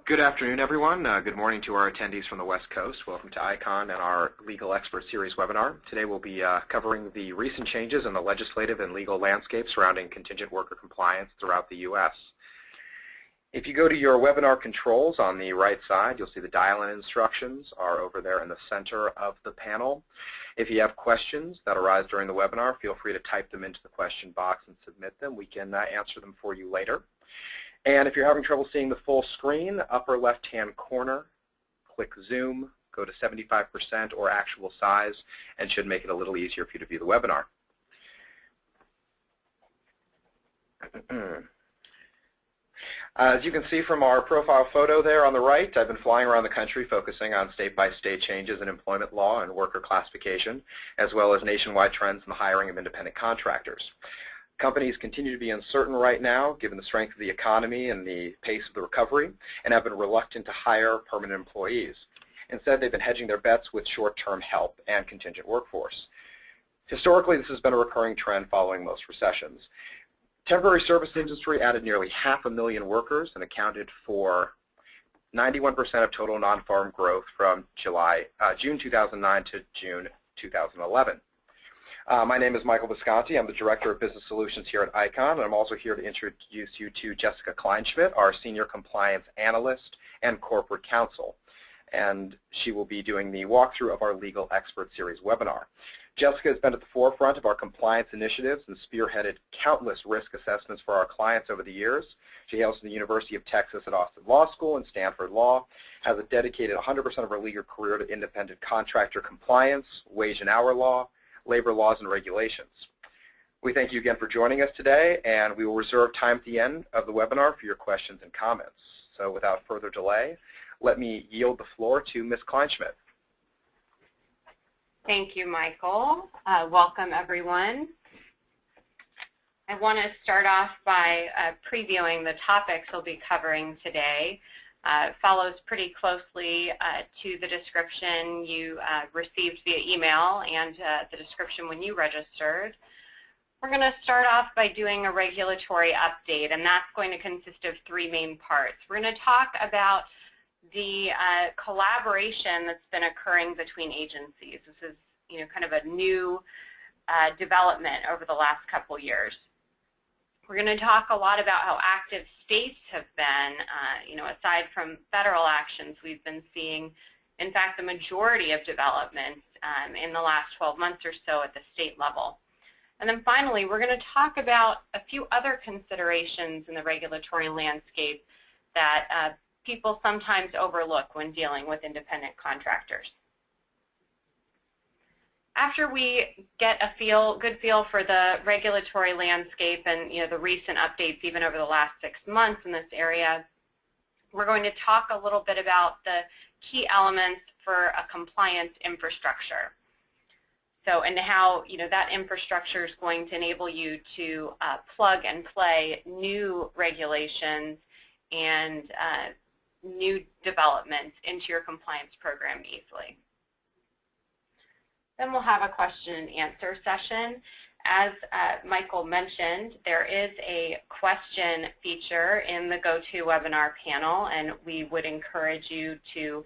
Good afternoon, everyone. Good morning to our attendees from the West Coast. Welcome to ICON and our Legal Expert Series webinar. Today we'll be covering the recent changes in the legislative and legal landscape surrounding contingent worker compliance throughout the U.S. If you go to your webinar controls on the right side, you'll see the dial-in instructions are over there in the center of the panel. If you have questions that arise during the webinar, feel free to type them into the question box and submit them. We can answer them for you later. And if you're having trouble seeing the full screen, upper left-hand corner, click Zoom, go to 75% or actual size, and should make it a little easier for you to view the webinar. As you can see from our profile photo there on the right, I've been flying around the country focusing on state-by-state changes in employment law and worker classification, as well as nationwide trends in the hiring of independent contractors. Companies continue to be uncertain right now, given the strength of the economy and the pace of the recovery, and have been reluctant to hire permanent employees. Instead, they've been hedging their bets with short-term help and contingent workforce. Historically, this has been a recurring trend following most recessions. Temporary service industry added nearly 500,000 workers and accounted for 91% of total non-farm growth from June 2009 to June 2011. My name is Michael Visconti. I'm the Director of Business Solutions here at ICON, and I'm also here to introduce you to Jessica Kleinschmidt, our Senior Compliance Analyst and Corporate Counsel. And she will be doing the walkthrough of our Legal Expert Series webinar. Jessica has been at the forefront of our compliance initiatives and spearheaded countless risk assessments for our clients over the years. She hails from the University of Texas at Austin Law School and Stanford Law, has a dedicated 100% of her legal career to independent contractor compliance, wage and hour law, labor laws and regulations. We thank you again for joining us today, and we will reserve time at the end of the webinar for your questions and comments. So without further delay, let me yield the floor to Ms. Kleinschmidt. Thank you, Michael. Welcome, everyone. I want to start off by previewing the topics we'll be covering today. It follows pretty closely to the description you received via email and the description when you registered. We're going to start off by doing a regulatory update, and that's going to consist of three main parts. We're going to talk about the collaboration that's been occurring between agencies. This is, kind of a new development over the last couple years. We're going to talk a lot about how active states have been. Aside from federal actions, we've been seeing, in fact, the majority of developments in the last 12 months or so at the state level. And then finally, we're going to talk about a few other considerations in the regulatory landscape that people sometimes overlook when dealing with independent contractors. After we get a good feel for the regulatory landscape and the recent updates even over the last 6 months in this area, we're going to talk a little bit about the key elements for a compliance infrastructure. So, and how that infrastructure is going to enable you to plug and play new regulations and new developments into your compliance program easily. Then we'll have a question and answer session. As Michael mentioned, there is a question feature in the GoToWebinar panel, and we would encourage you to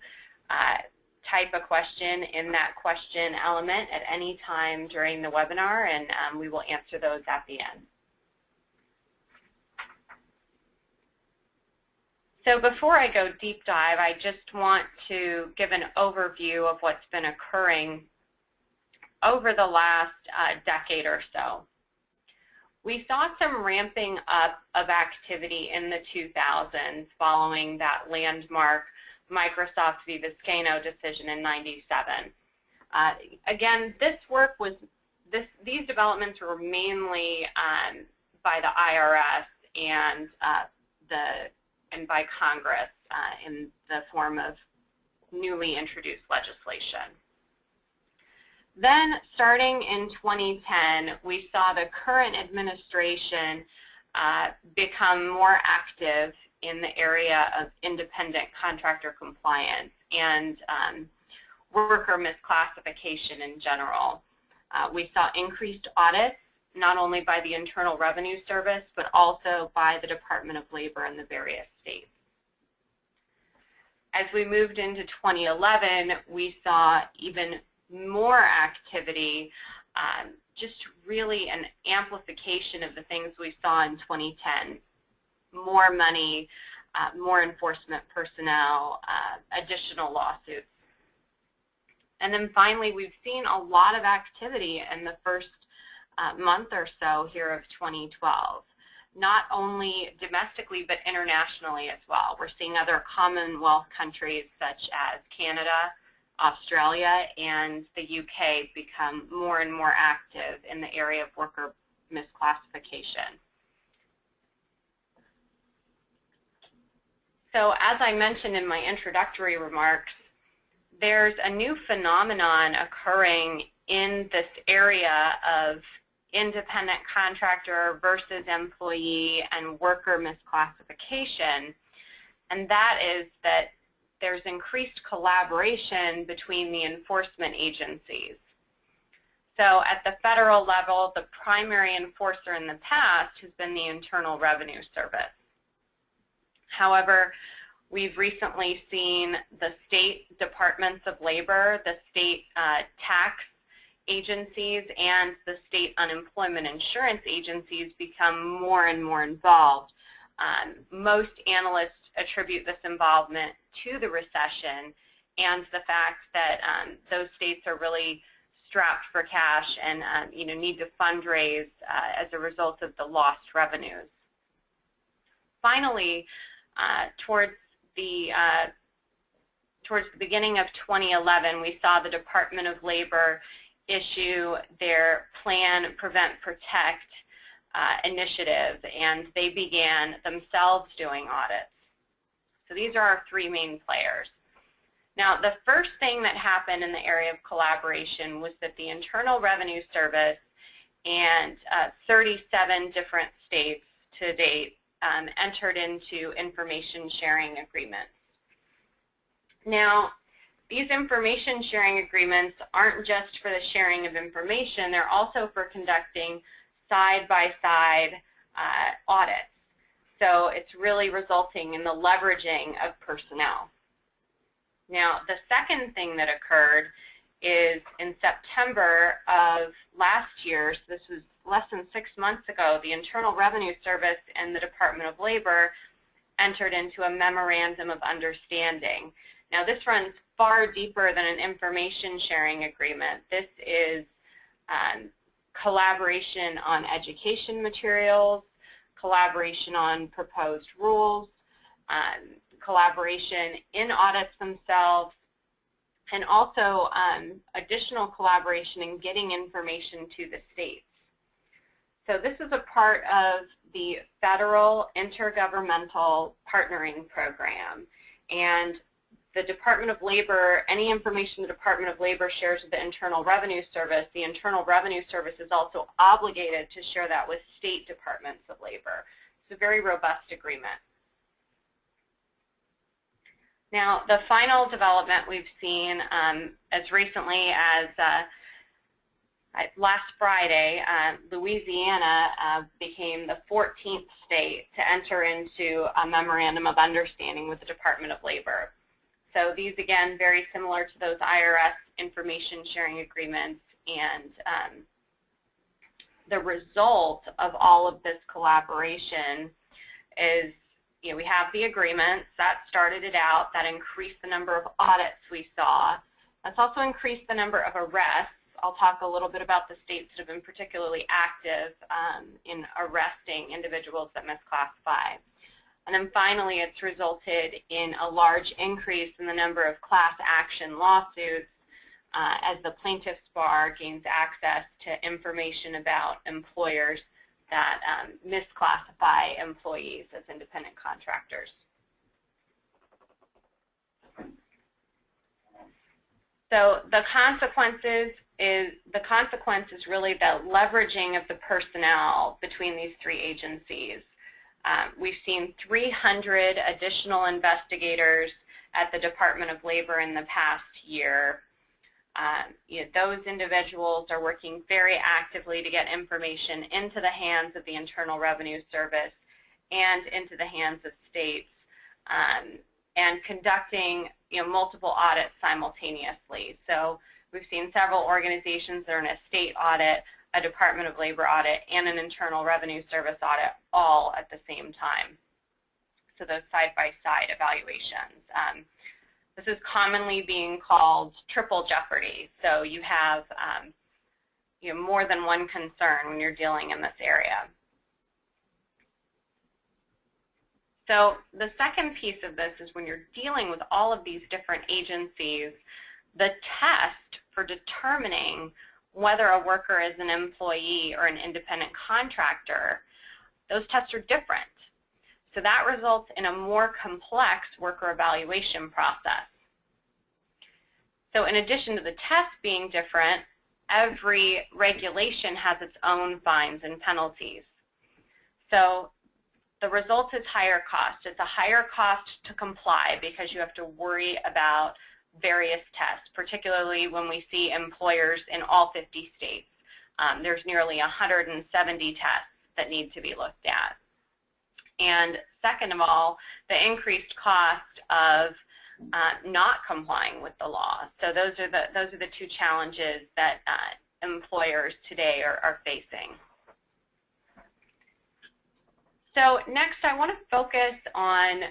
type a question in that question element at any time during the webinar, and we will answer those at the end. So before I go deep dive, I just want to give an overview of what's been occurring over the last decade or so. We saw some ramping up of activity in the 2000s following that landmark Microsoft v. Viscano decision in '97. Again, these developments were mainly by the IRS and by Congress in the form of newly introduced legislation. Then, starting in 2010, we saw the current administration become more active in the area of independent contractor compliance and worker misclassification in general. We saw increased audits, not only by the Internal Revenue Service, but also by the Department of Labor in the various states. As we moved into 2011, we saw even more activity, just really an amplification of the things we saw in 2010. More money, more enforcement personnel, additional lawsuits. And then finally, we've seen a lot of activity in the first month or so here of 2012, not only domestically but internationally as well. We're seeing other Commonwealth countries such as Canada, Australia, and the UK become more and more active in the area of worker misclassification. So as I mentioned in my introductory remarks, there's a new phenomenon occurring in this area of independent contractor versus employee and worker misclassification, and that is that there's increased collaboration between the enforcement agencies. So at the federal level, the primary enforcer in the past has been the Internal Revenue Service. However, we've recently seen the state departments of labor, the state tax agencies, and the state unemployment insurance agencies become more and more involved. Most analysts attribute this involvement to the recession and the fact that those states are really strapped for cash and need to fundraise as a result of the lost revenues. Finally, towards the beginning of 2011, we saw the Department of Labor issue their Plan, Prevent, Protect initiative, and they began themselves doing audits. So these are our three main players. Now, the first thing that happened in the area of collaboration was that the Internal Revenue Service and 37 different states to date entered into information sharing agreements. Now, these information sharing agreements aren't just for the sharing of information, they're also for conducting side-by-side audits. So it's really resulting in the leveraging of personnel. Now, the second thing that occurred is in September of last year, so this was less than 6 months ago, the Internal Revenue Service and the Department of Labor entered into a memorandum of understanding. Now, this runs far deeper than an information sharing agreement. This is collaboration on education materials, collaboration on proposed rules, collaboration in audits themselves, and also additional collaboration in getting information to the states. So this is a part of the federal intergovernmental partnering program, and the Department of Labor, any information the Department of Labor shares with the Internal Revenue Service, the Internal Revenue Service is also obligated to share that with state departments of labor. It's a very robust agreement. Now, the final development we've seen as recently as last Friday, Louisiana became the 14th state to enter into a memorandum of understanding with the Department of Labor. So these, again, very similar to those IRS information sharing agreements, and the result of all of this collaboration is, we have the agreements that started it out, that increased the number of audits we saw. That's also increased the number of arrests. I'll talk a little bit about the states that have been particularly active in arresting individuals that misclassify. And then finally, it's resulted in a large increase in the number of class action lawsuits as the plaintiff's bar gains access to information about employers that misclassify employees as independent contractors. So the consequence is really the leveraging of the personnel between these three agencies. We've seen 300 additional investigators at the Department of Labor in the past year. Those individuals are working very actively to get information into the hands of the Internal Revenue Service and into the hands of states. and conducting multiple audits simultaneously. So we've seen several organizations that are in a state audit, a Department of Labor audit, and an Internal Revenue Service audit all at the same time. So those side-by-side evaluations. This is commonly being called triple jeopardy. So you have more than one concern when you're dealing in this area. So the second piece of this is when you're dealing with all of these different agencies, the test for determining whether a worker is an employee or an independent contractor, those tests are different. So that results in a more complex worker evaluation process. So in addition to the tests being different, every regulation has its own fines and penalties. So the result is higher cost. It's a higher cost to comply because you have to worry about various tests, particularly when we see employers in all 50 states. There's nearly 170 tests that need to be looked at. And second of all, the increased cost of not complying with the law. So those are the two challenges that employers today are facing. So next, I want to focus on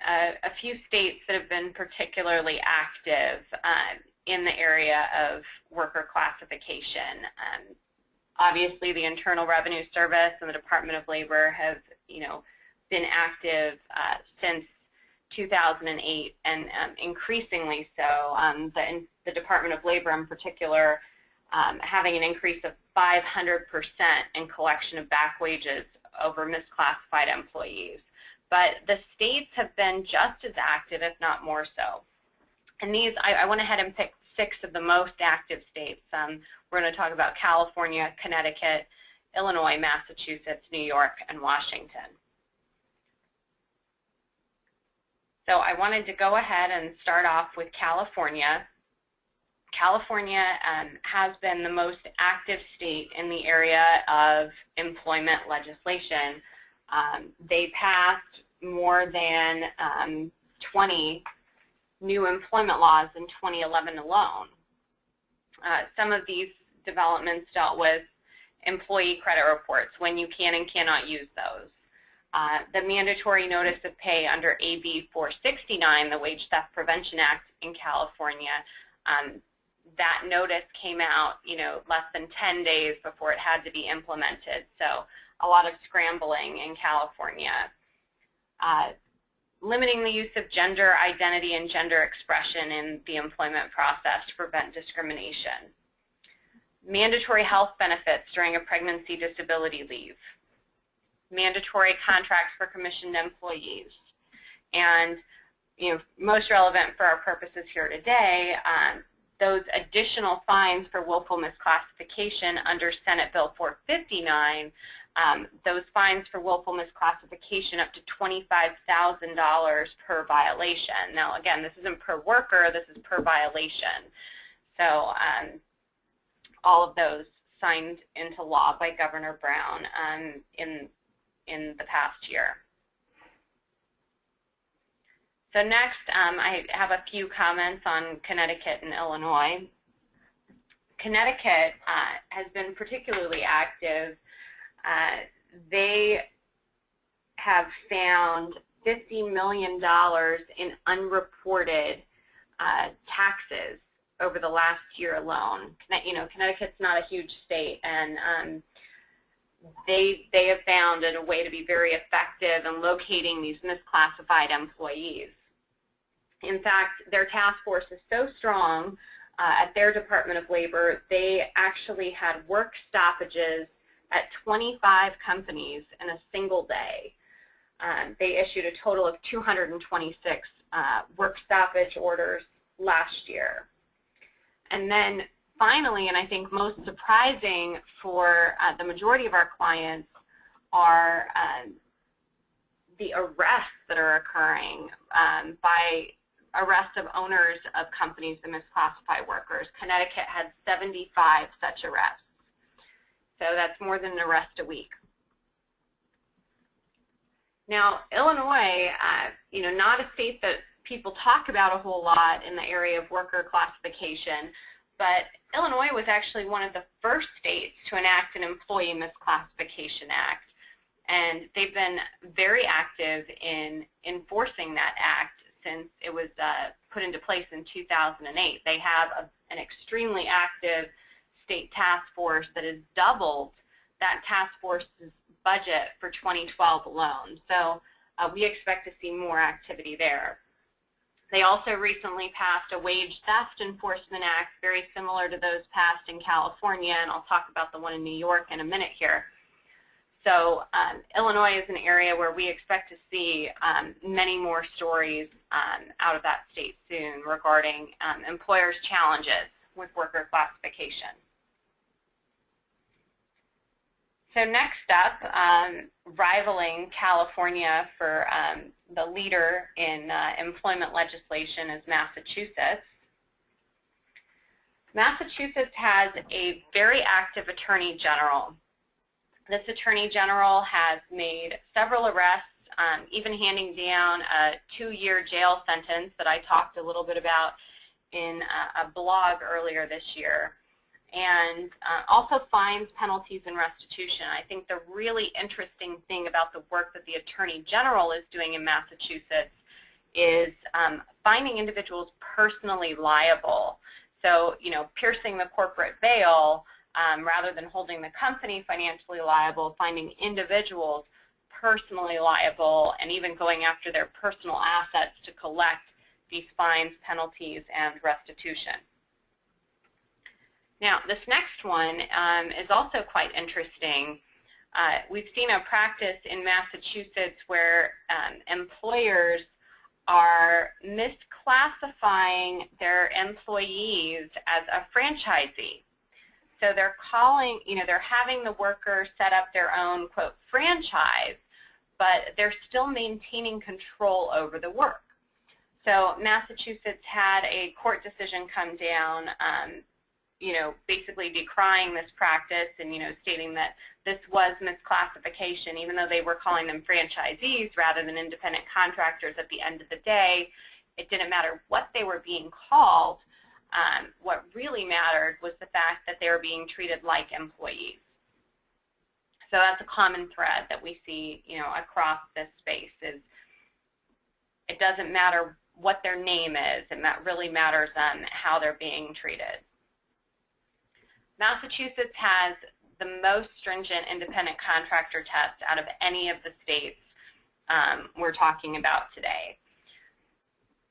a few states that have been particularly active in the area of worker classification. Obviously, the Internal Revenue Service and the Department of Labor have, been active since 2008, and increasingly so. The Department of Labor, in particular, having an increase of 500% in collection of back wages over misclassified employees. But the states have been just as active, if not more so. And these, I went ahead and picked 6 of the most active states. We're going to talk about California, Connecticut, Illinois, Massachusetts, New York, and Washington. So I wanted to go ahead and start off with California. California has been the most active state in the area of employment legislation. They passed more than 20 new employment laws in 2011 alone. Some of these developments dealt with employee credit reports, when you can and cannot use those. The mandatory notice of pay under AB 469, the Wage Theft Prevention Act in California, that notice came out, less than 10 days before it had to be implemented. So a lot of scrambling in California. Limiting the use of gender identity and gender expression in the employment process to prevent discrimination. Mandatory health benefits during a pregnancy disability leave. Mandatory contracts for commissioned employees. And most relevant for our purposes here today, those additional fines for willful misclassification under Senate Bill 459, those fines for willful misclassification up to $25,000 per violation. Now, again, this isn't per worker, this is per violation. So all of those signed into law by Governor Brown in the past year. So next, I have a few comments on Connecticut and Illinois. Connecticut has been particularly active. They have found $50 million in unreported taxes over the last year alone. Connecticut's not a huge state, and they have found it a way to be very effective in locating these misclassified employees. In fact, their task force is so strong at their Department of Labor, they actually had work stoppages at 25 companies in a single day. They issued a total of 226 work stoppage orders last year. And then finally, and I think most surprising for the majority of our clients, are the arrests that are occurring by arrests of owners of companies that misclassify workers. Connecticut had 75 such arrests. So that's more than an arrest a week. Now, Illinois, not a state that people talk about a whole lot in the area of worker classification, but Illinois was actually one of the first states to enact an Employee Misclassification Act, and they've been very active in enforcing that act since it was put into place in 2008. They have an extremely active state task force that has doubled that task force's budget for 2012 alone. So we expect to see more activity there. They also recently passed a Wage Theft Enforcement Act, very similar to those passed in California, and I'll talk about the one in New York in a minute here. So Illinois is an area where we expect to see many more stories out of that state soon regarding employers' challenges with worker classification. So next up, rivaling California for the leader in employment legislation is Massachusetts. Massachusetts has a very active Attorney General. This Attorney General has made several arrests, even handing down a 2-year jail sentence that I talked a little bit about in a blog earlier this year, and also fines, penalties, and restitution. I think the really interesting thing about the work that the Attorney General is doing in Massachusetts is finding individuals personally liable. So, you know, piercing the corporate veil rather than holding the company financially liable, finding individuals personally liable, and even going after their personal assets to collect these fines, penalties, and restitution. Now, this next one is also quite interesting. We've seen a practice in Massachusetts where employers are misclassifying their employees as a franchisee. So they're calling, you know, they're having the worker set up their own, quote, franchise, but they're still maintaining control over the work. So Massachusetts had a court decision come down, you know, basically decrying this practice and, you know, stating that this was misclassification, even though they were calling them franchisees rather than independent contractors. At the end of the day, it didn't matter what they were being called. What really mattered was the fact that they were being treated like employees. So that's a common thread that we see, you know, across this space is it doesn't matter what their name is, and that really matters how they're being treated. Massachusetts has the most stringent independent contractor test out of any of the states we're talking about today.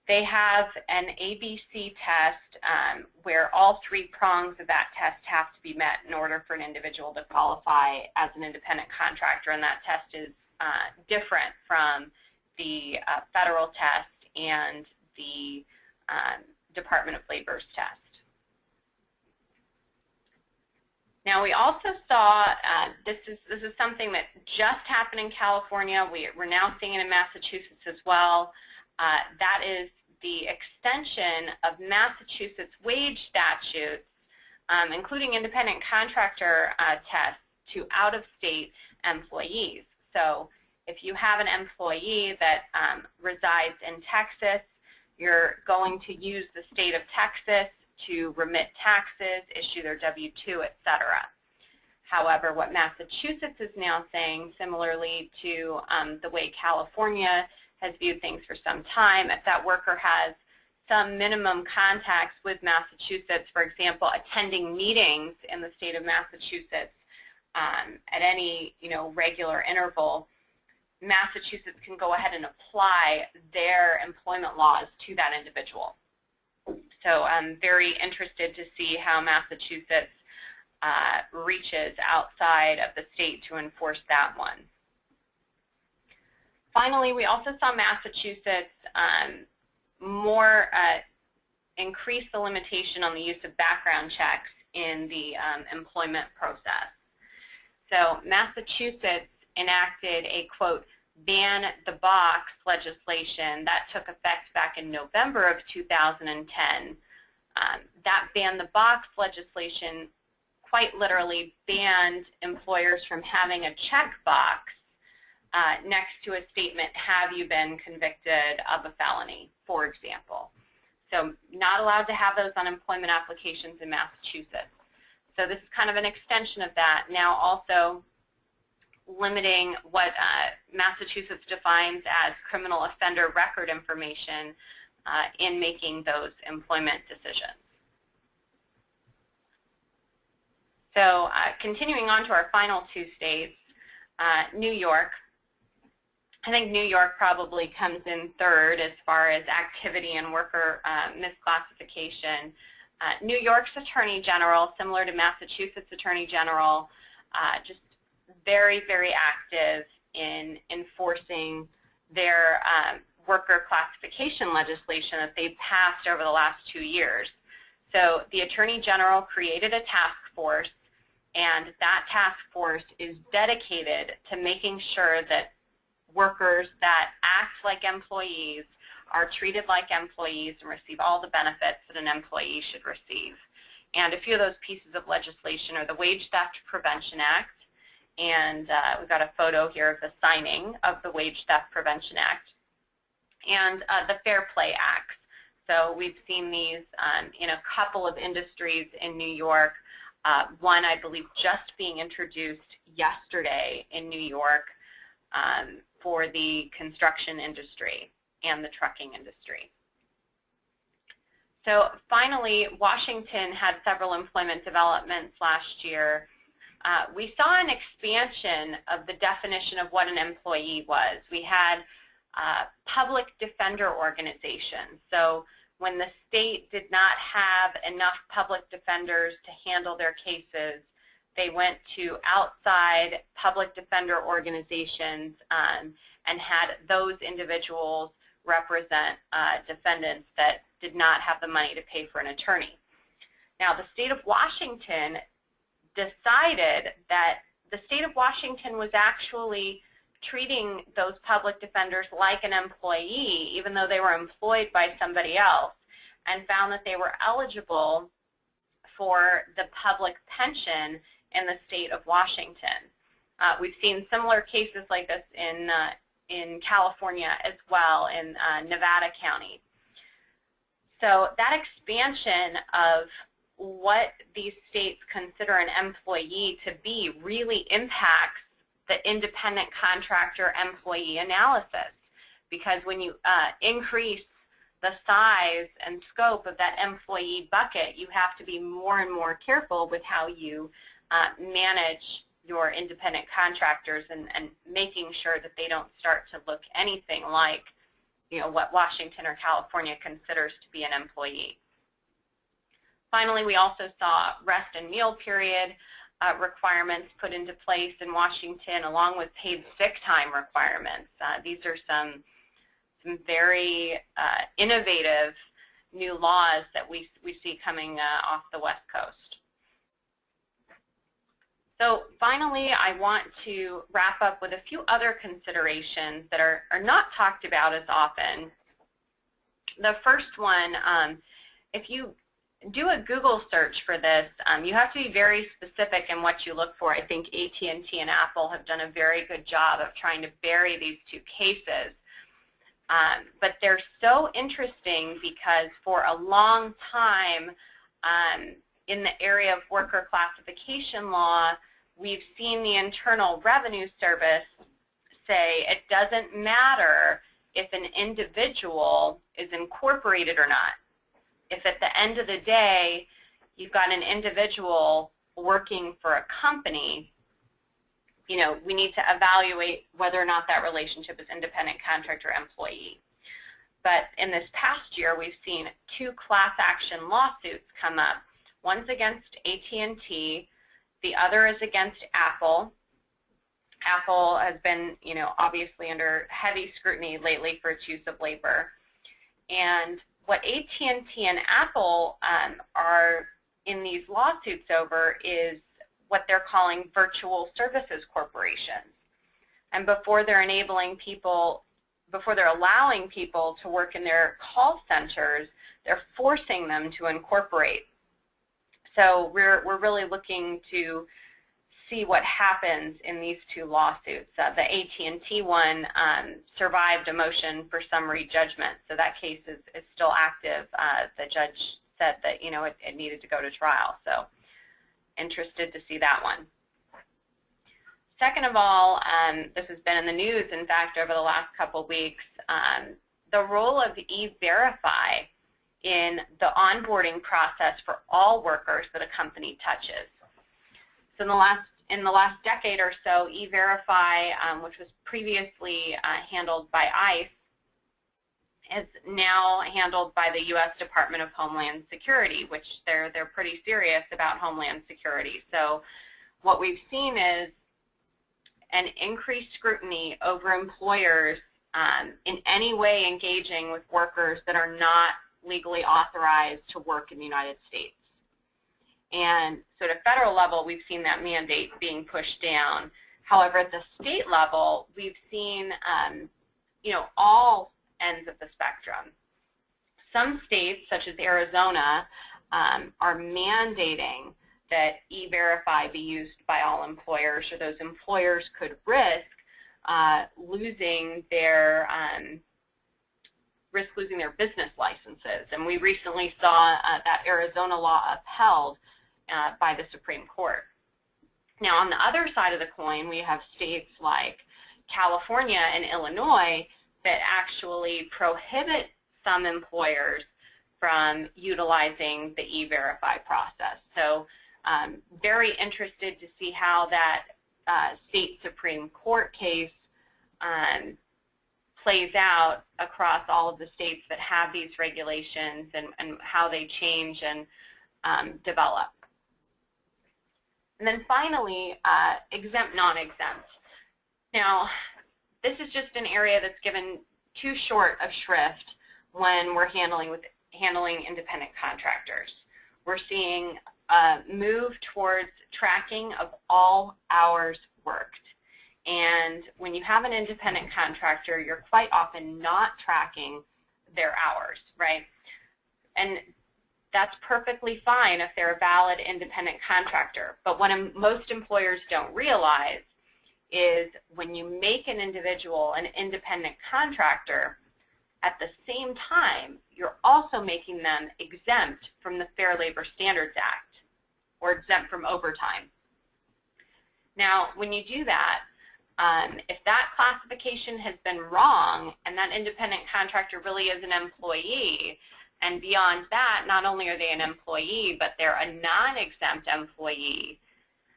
They have an ABC test where all 3 prongs of that test have to be met in order for an individual to qualify as an independent contractor, and that test is different from the federal test and the Department of Labor's test. Now, we also saw, this is something that just happened in California. We're now seeing it in Massachusetts as well. That is the extension of Massachusetts wage statutes, including independent contractor tests, to out-of-state employees. So if you have an employee that resides in Texas, you're going to use the state of Texas to remit taxes, issue their W-2, etc. However, what Massachusetts is now saying, similarly to the way California has viewed things for some time, if that worker has some minimum contacts with Massachusetts, for example, attending meetings in the state of Massachusetts at any, you know, regular interval, Massachusetts can go ahead and apply their employment laws to that individual. So I'm very interested to see how Massachusetts reaches outside of the state to enforce that one. Finally, we also saw Massachusetts increase the limitation on the use of background checks in the employment process. So Massachusetts enacted a, quote, ban the box legislation that took effect back in November of 2010. That ban the box legislation quite literally banned employers from having a checkbox next to a statement, have you been convicted of a felony, for example. So not allowed to have those on employment applications in Massachusetts. So this is kind of an extension of that. Now also limiting what Massachusetts defines as criminal offender record information in making those employment decisions. So continuing on to our final two states, New York. I think New York probably comes in third as far as activity and worker misclassification. New York's Attorney General, similar to Massachusetts Attorney General, just very, very active in enforcing their worker classification legislation that they've passed over the last 2 years. So the Attorney General created a task force, and that task force is dedicated to making sure that workers that act like employees are treated like employees and receive all the benefits that an employee should receive. And a few of those pieces of legislation are the Wage Theft Prevention Act, and we've got a photo here of the signing of the Wage Theft Prevention Act, and the Fair Play Acts. So we've seen these in a couple of industries in New York. One, I believe, just being introduced yesterday in New York for the construction industry and the trucking industry. So finally, Washington had several employment developments last year. We saw an expansion of the definition of what an employee was. We had public defender organizations. So when the state did not have enough public defenders to handle their cases, they went to outside public defender organizations and had those individuals represent defendants that did not have the money to pay for an attorney. Now, the state of Washington decided that the state of Washington was actually treating those public defenders like an employee, even though they were employed by somebody else, and found that they were eligible for the public pension in the state of Washington. We've seen similar cases like this in California as well, in Nevada County. So that expansion of what these states consider an employee to be really impacts the independent contractor employee analysis, because when you increase the size and scope of that employee bucket, you have to be more and more careful with how you manage your independent contractors and making sure that they don't start to look anything like, you know, what Washington or California considers to be an employee. Finally, we also saw rest and meal period requirements put into place in Washington, along with paid sick time requirements. These are some very innovative new laws that we see coming off the West Coast. So finally, I want to wrap up with a few other considerations that are not talked about as often. The first one, if you do a Google search for this, you have to be very specific in what you look for. I think AT&T and Apple have done a very good job of trying to bury these two cases. But they're so interesting because for a long time in the area of worker classification law, we've seen the Internal Revenue Service say it doesn't matter if an individual is incorporated or not. If at the end of the day you've got an individual working for a company, you know, we need to evaluate whether or not that relationship is independent contractor employee. But in this past year, we've seen 2 class action lawsuits come up. One's against AT&T, the other is against Apple. Apple has been, you know, obviously under heavy scrutiny lately for its use of labor. And what AT&T and Apple are in these lawsuits over is what they're calling virtual services corporations. And before they're allowing people to work in their call centers, they're forcing them to incorporate. So we're really looking to see what happens in these two lawsuits. The AT&T one survived a motion for summary judgment, so that case is still active. The judge said that it needed to go to trial, so interested to see that one. Second of all, this has been in the news, in fact, over the last couple of weeks, the role of E-Verify in the onboarding process for all workers that a company touches. So in the last decade or so, E-Verify, which was previously handled by ICE, is now handled by the U.S. Department of Homeland Security, which they're pretty serious about Homeland Security. So what we've seen is an increased scrutiny over employers in any way engaging with workers that are not legally authorized to work in the United States. And so at a federal level, we've seen that mandate being pushed down. However, at the state level, we've seen all ends of the spectrum. Some states, such as Arizona, are mandating that E-Verify be used by all employers, or those employers could risk losing their business licenses. And we recently saw that Arizona law upheld by the Supreme Court. Now, on the other side of the coin, we have states like California and Illinois that actually prohibit some employers from utilizing the E-Verify process. So very interested to see how that state Supreme Court case plays out across all of the states that have these regulations and how they change and develop. And then finally, exempt, non-exempt. Now, this is just an area that's given too short of shrift when we're handling independent contractors. We're seeing a move towards tracking of all hours worked. And when you have an independent contractor, you're quite often not tracking their hours, right? And that's perfectly fine if they're a valid independent contractor. But what most employers don't realize is when you make an individual an independent contractor, at the same time, you're also making them exempt from the Fair Labor Standards Act, or exempt from overtime. Now, when you do that, if that classification has been wrong and that independent contractor really is an employee, and beyond that, not only are they an employee, but they're a non-exempt employee,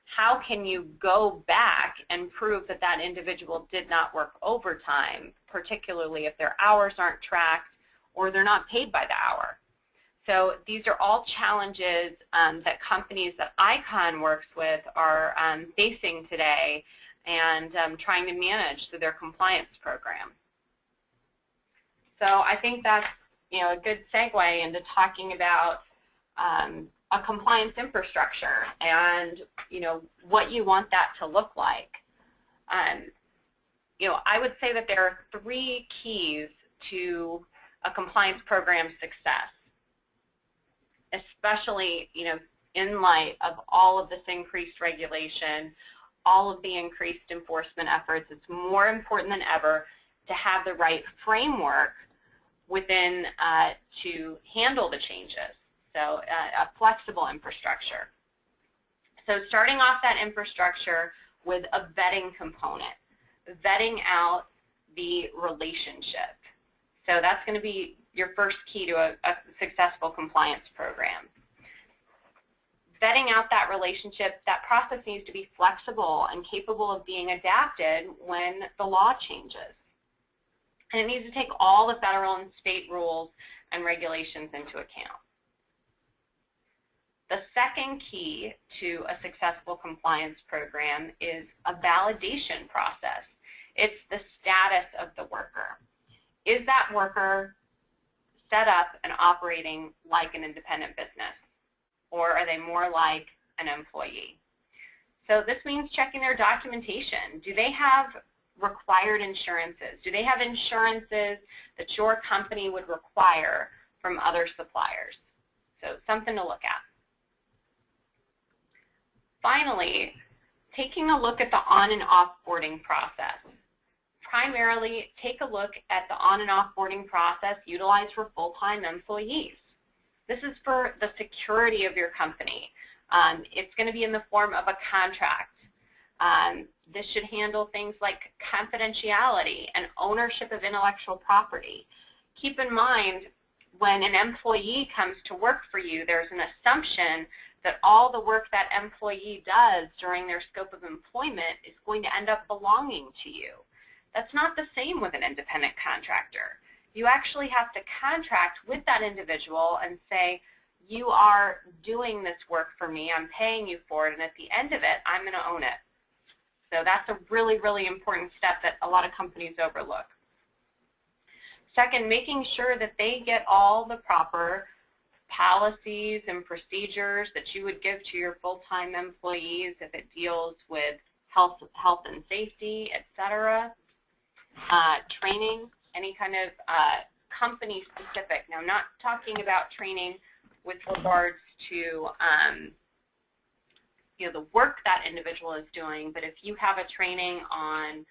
how can you go back and prove that that individual did not work overtime, particularly if their hours aren't tracked or they're not paid by the hour? So these are all challenges that companies that ICON works with are facing today and trying to manage through their compliance program. So I think that's a good segue into talking about a compliance infrastructure and what you want that to look like. I would say that there are 3 keys to a compliance program's success, especially in light of all of this increased regulation, all of the increased enforcement efforts. It's more important than ever to have the right framework within to handle the changes. So a flexible infrastructure. So starting off that infrastructure with a vetting component, vetting out the relationship. So that's going to be your first key to a successful compliance program. Vetting out that relationship, that process needs to be flexible and capable of being adapted when the law changes. And it needs to take all the federal and state rules and regulations into account. The second key to a successful compliance program is a validation process. It's the status of the worker. Is that worker set up and operating like an independent business, or are they more like an employee? So this means checking their documentation. Do they have required insurances? Do they have insurances that your company would require from other suppliers? So something to look at. Finally, taking a look at the on and offboarding process. Primarily, take a look at the on and offboarding process utilized for full-time employees. This is for the security of your company. It's going to be in the form of a contract. This should handle things like confidentiality and ownership of intellectual property. Keep in mind, when an employee comes to work for you, there's an assumption that all the work that employee does during their scope of employment is going to end up belonging to you. That's not the same with an independent contractor. You actually have to contract with that individual and say, you are doing this work for me, I'm paying you for it, and at the end of it, I'm going to own it. So that's a really, really important step that a lot of companies overlook. Second, making sure that they get all the proper policies and procedures that you would give to your full-time employees if it deals with health and safety, etc. Training, any kind of company-specific. Now, I'm not talking about training with regards to the work that individual is doing, but if you have a training on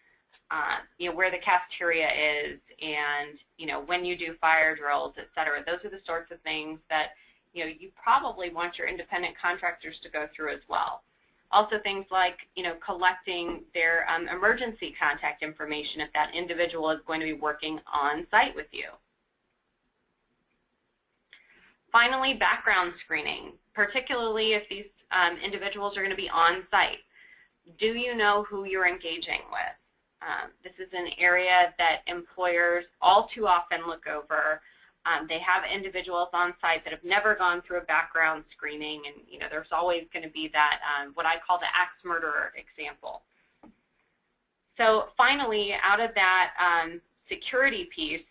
where the cafeteria is and when you do fire drills, etc., those are the sorts of things that you probably want your independent contractors to go through as well. Also things like collecting their emergency contact information if that individual is going to be working on site with you. Finally, background screening, particularly if these individuals are going to be on site. Do you know who you're engaging with? This is an area that employers all too often look over. They have individuals on site that have never gone through a background screening, and there's always going to be that what I call the axe murderer example. So finally, out of that security piece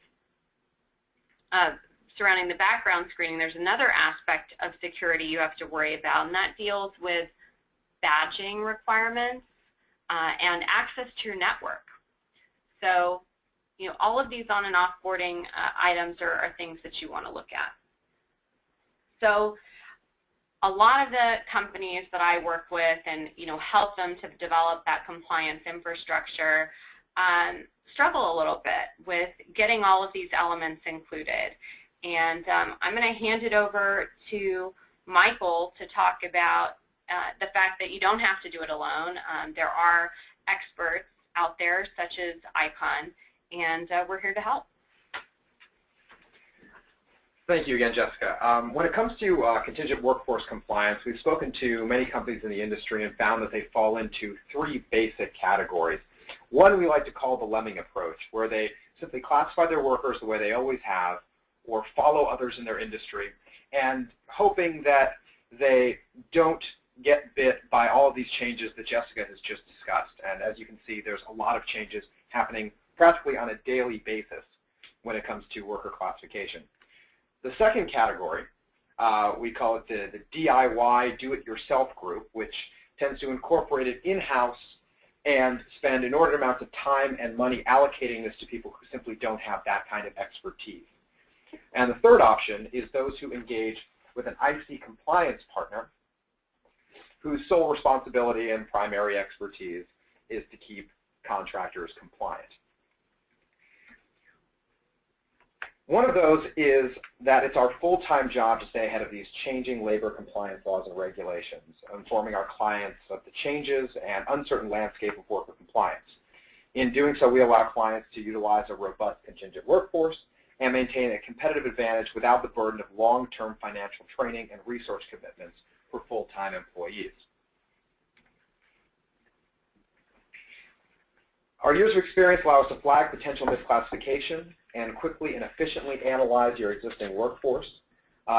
surrounding the background screening, there's another aspect of security you have to worry about, and that deals with badging requirements and access to your network. So all of these on and offboarding items are things that you want to look at. So a lot of the companies that I work with and help them to develop that compliance infrastructure struggle a little bit with getting all of these elements included. And I'm going to hand it over to Michael to talk about the fact that you don't have to do it alone. There are experts out there such as ICON, and we're here to help. Thank you again, Jessica. When it comes to contingent workforce compliance, we've spoken to many companies in the industry and found that they fall into three basic categories. One we like to call the lemming approach, where they simply classify their workers the way they always have or follow others in their industry, and hoping that they don't get bit by all of these changes that Jessica has just discussed. And as you can see, there's a lot of changes happening practically on a daily basis when it comes to worker classification. The second category, we call it the DIY, do-it-yourself group, which tends to incorporate it in-house and spend inordinate amounts of time and money allocating this to people who simply don't have that kind of expertise. And the third option is those who engage with an IC compliance partner whose sole responsibility and primary expertise is to keep contractors compliant. One of those is that it's our full-time job to stay ahead of these changing labor compliance laws and regulations, informing our clients of the changes and uncertain landscape of worker compliance. In doing so, we allow clients to utilize a robust contingent workforce and maintain a competitive advantage without the burden of long-term financial training and resource commitments for full-time employees. Our years of experience allow us to flag potential misclassification and quickly and efficiently analyze your existing workforce.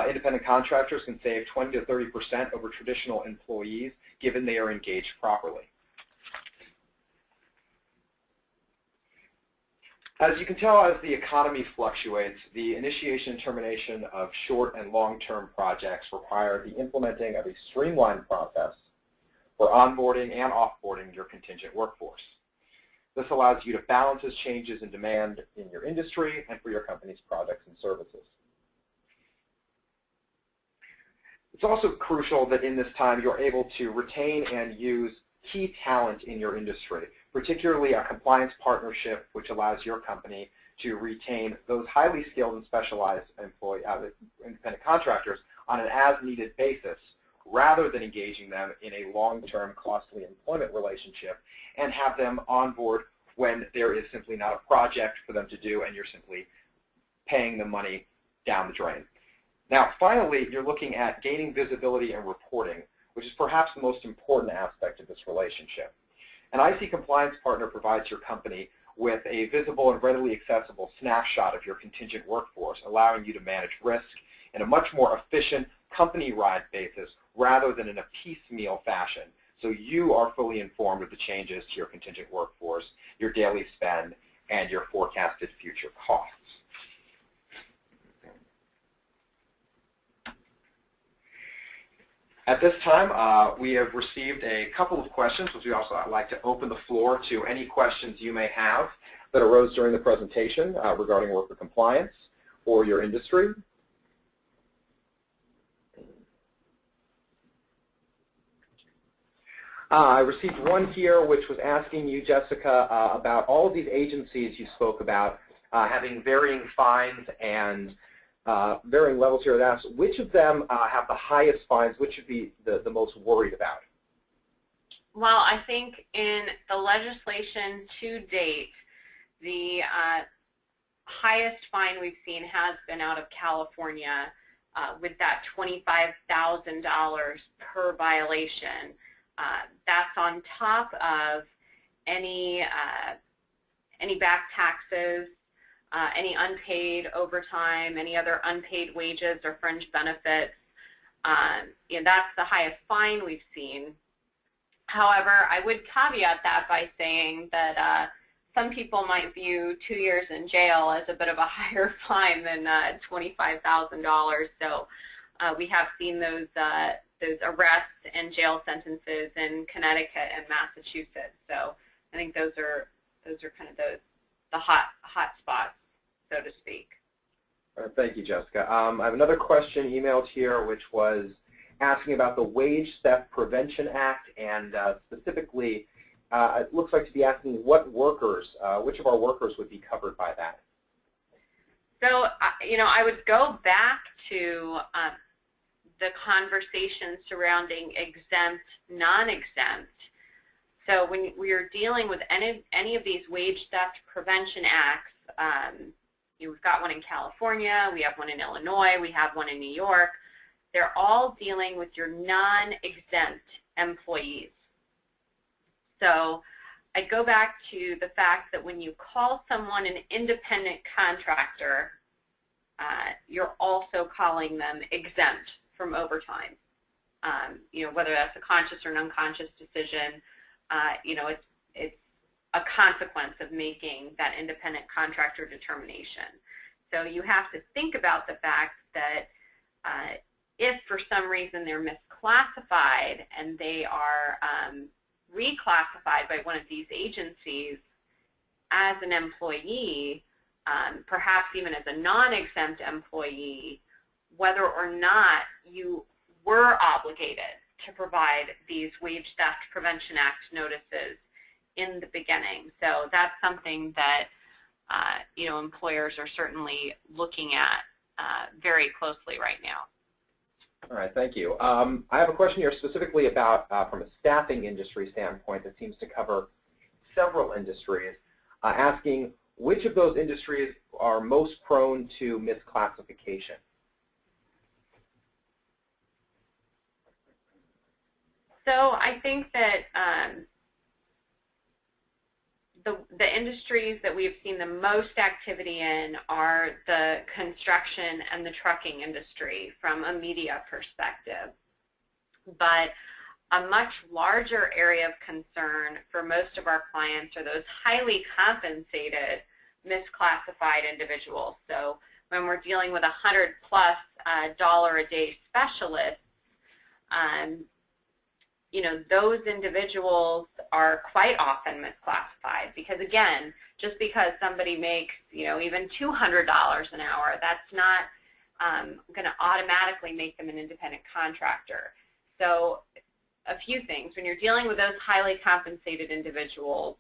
Independent contractors can save 20 to 30% over traditional employees given they are engaged properly. As you can tell, as the economy fluctuates, the initiation and termination of short and long-term projects require the implementing of a streamlined process for onboarding and offboarding your contingent workforce. This allows you to balance as changes in demand in your industry and for your company's products and services. It's also crucial that in this time you're able to retain and use key talent in your industry, particularly a compliance partnership which allows your company to retain those highly skilled and specialized independent contractors on an as-needed basis, rather than engaging them in a long-term, costly employment relationship and have them on board when there is simply not a project for them to do and you're simply paying the money down the drain. Now, finally, you're looking at gaining visibility and reporting, which is perhaps the most important aspect of this relationship. An IC compliance partner provides your company with a visible and readily accessible snapshot of your contingent workforce, allowing you to manage risk in a much more efficient company-wide basis rather than in a piecemeal fashion. So you are fully informed of the changes to your contingent workforce, your daily spend, and your forecasted future costs. At this time, we have received a couple of questions, which we also like to open the floor to any questions you may have that arose during the presentation regarding worker compliance or your industry. I received one here which was asking you, Jessica, about all of these agencies you spoke about having varying fines and varying levels here. It asks, which of them have the highest fines? Which should be the most worried about? Well, I think in the legislation to date, the highest fine we've seen has been out of California with that $25,000 per violation. That's on top of any back taxes, any unpaid overtime, any other unpaid wages or fringe benefits. That's the highest fine we've seen. However, I would caveat that by saying that some people might view 2 years in jail as a bit of a higher fine than $25,000. So we have seen those arrests and jail sentences in Connecticut and Massachusetts. So I think those are kind of the hot spots, so to speak. Thank you, Jessica. I have another question emailed here, which was asking about the Wage Theft Prevention Act, and specifically, it looks like to be asking what workers, which of our workers would be covered by that? So, I would go back to the conversation surrounding exempt, non-exempt. So when we are dealing with any of these wage theft prevention acts, we've got one in California, we have one in Illinois, we have one in New York. They're all dealing with your non-exempt employees. So I'd go back to the fact that when you call someone an independent contractor, you're also calling them exempt from overtime. Whether that's a conscious or an unconscious decision, it's a consequence of making that independent contractor determination. So you have to think about the fact that if for some reason they're misclassified and they are reclassified by one of these agencies as an employee, perhaps even as a non-exempt employee, whether or not you were obligated to provide these Wage Theft Prevention Act notices in the beginning. So that's something that employers are certainly looking at very closely right now. All right, thank you. I have a question here specifically about, from a staffing industry standpoint, that seems to cover several industries, asking which of those industries are most prone to misclassification? So I think that the industries that we've seen the most activity in are the construction and the trucking industry from a media perspective. But a much larger area of concern for most of our clients are those highly compensated misclassified individuals. So when we're dealing with $100+ a day specialists, those individuals are quite often misclassified because, again, just because somebody makes, even $200 an hour, that's not going to automatically make them an independent contractor. So a few things. When you're dealing with those highly compensated individuals,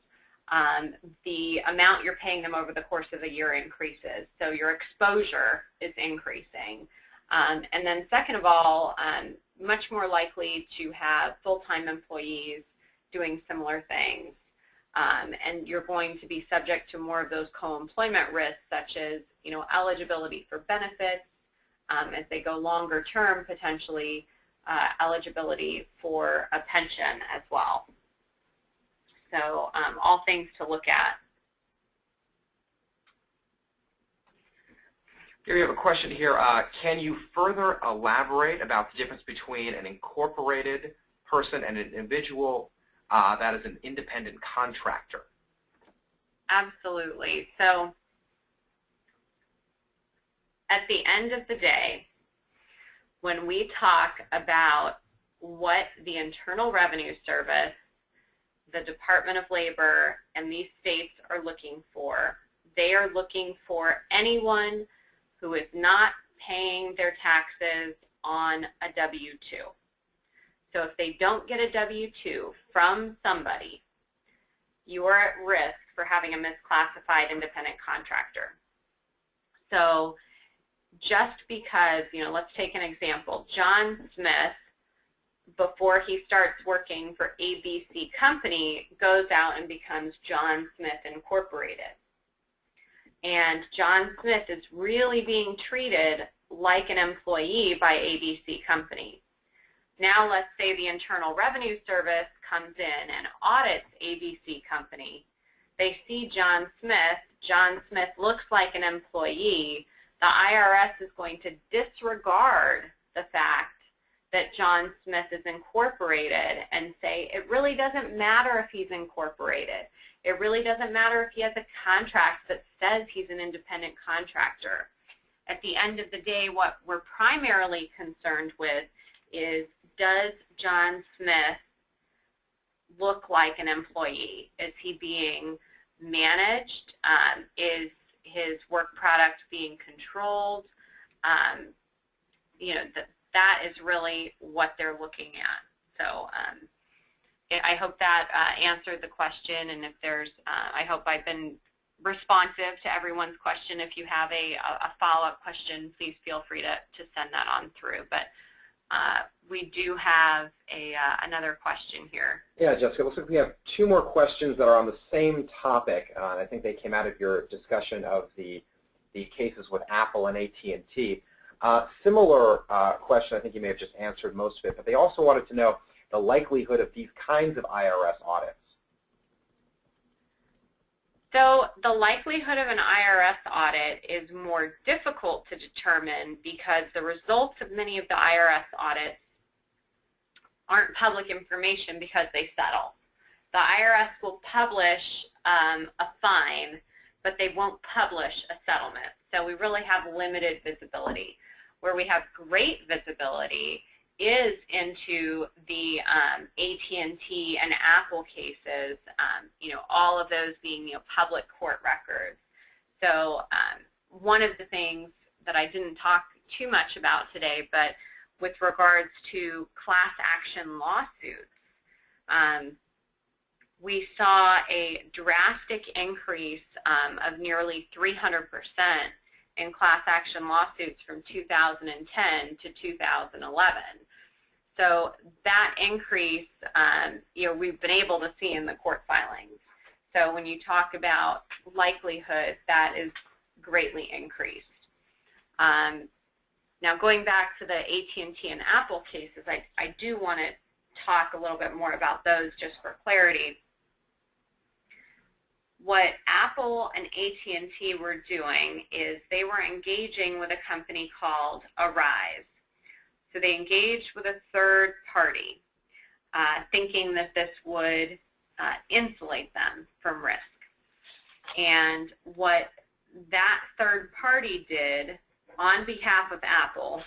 the amount you're paying them over the course of a year increases. So your exposure is increasing. And then second of all, much more likely to have full-time employees doing similar things. And you're going to be subject to more of those co-employment risks, such as, eligibility for benefits, as they go longer term, potentially eligibility for a pension as well. So all things to look at. Gary, we have a question here. Can you further elaborate about the difference between an incorporated person and an individual that is an independent contractor? Absolutely. So at the end of the day, when we talk about what the Internal Revenue Service, the Department of Labor, and these states are looking for, they are looking for anyone who is not paying their taxes on a W-2. So if they don't get a W-2 from somebody, you are at risk for having a misclassified independent contractor. So just because, let's take an example. John Smith, before he starts working for ABC Company, goes out and becomes John Smith Incorporated. And John Smith is really being treated like an employee by ABC Company. Now let's say the Internal Revenue Service comes in and audits ABC Company. They see John Smith. John Smith looks like an employee. The IRS is going to disregard the fact that John Smith is incorporated and say it really doesn't matter if he's incorporated. It really doesn't matter if he has a contract that says he's an independent contractor. At the end of the day, what we're primarily concerned with is, does John Smith look like an employee? Is he being managed? Is his work product being controlled? That is really what they're looking at. So I hope that answered the question, and if there's, I hope I've been responsive to everyone's question. If you have a follow-up question, please feel free to send that on through. But we do have another question here. Yeah, Jessica, it looks like we have two more questions that are on the same topic. I think they came out of your discussion of the cases with Apple and AT&T. Similar question, I think you may have just answered most of it, but they also wanted to know the likelihood of these kinds of IRS audits. So the likelihood of an IRS audit is more difficult to determine because the results of many of the IRS audits aren't public information because they settle. The IRS will publish a fine, but they won't publish a settlement. So we really have limited visibility. Where we have great visibility is into the AT&T and Apple cases, all of those being public court records. So one of the things that I didn't talk too much about today, but with regards to class action lawsuits, we saw a drastic increase of nearly 300% in class action lawsuits from 2010 to 2011. So that increase, we've been able to see in the court filings. So when you talk about likelihood, that is greatly increased. Now going back to the AT&T and Apple cases, I do want to talk a little bit more about those just for clarity. What Apple and AT&T were doing is they were engaging with a company called Arise. So they engaged with a third party, thinking that this would insulate them from risk. And what that third party did on behalf of Apple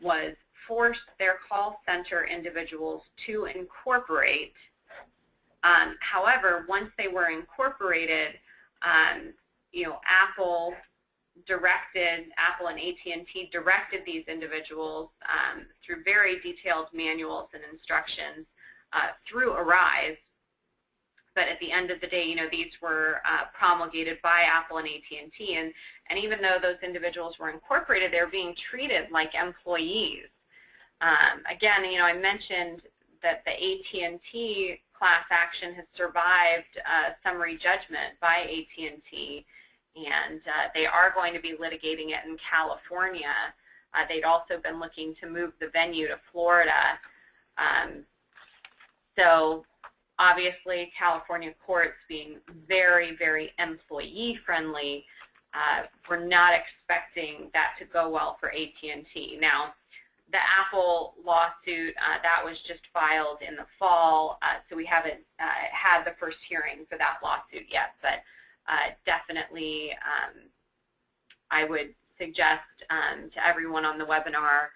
was force their call center individuals to incorporate. However, once they were incorporated, Apple and AT&T directed these individuals through very detailed manuals and instructions through Arise. But at the end of the day, you know, these were promulgated by Apple and AT&T, and even though those individuals were incorporated, they're being treated like employees. Again, you know, I mentioned that the AT&T class action has survived summary judgment by AT&T, and they are going to be litigating it in California. They'd also been looking to move the venue to Florida. So obviously, California courts being very, very employee-friendly, we're not expecting that to go well for AT&T. Now, the Apple lawsuit, that was just filed in the fall, so we haven't had the first hearing for that lawsuit yet, but definitely I would suggest to everyone on the webinar,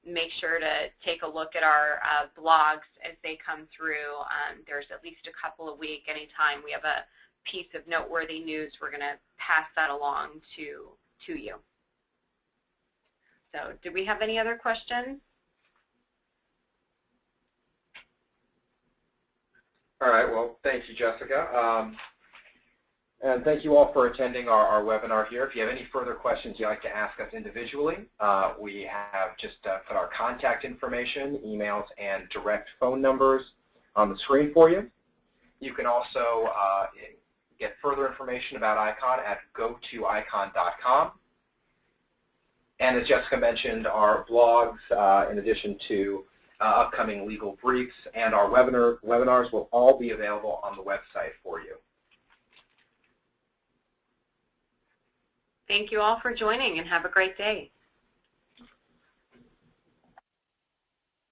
make sure to take a look at our blogs as they come through. There's at least a couple a week. Anytime we have a piece of noteworthy news, we're going to pass that along to you. So, do we have any other questions? All right. Well, thank you, Jessica. And thank you all for attending our webinar here. If you have any further questions you'd like to ask us individually, we have just put our contact information, emails, and direct phone numbers on the screen for you. You can also get further information about ICON at gotoicon.com. And as Jessica mentioned, our blogs, in addition to upcoming legal briefs and our webinars will all be available on the website for you. Thank you all for joining, and have a great day.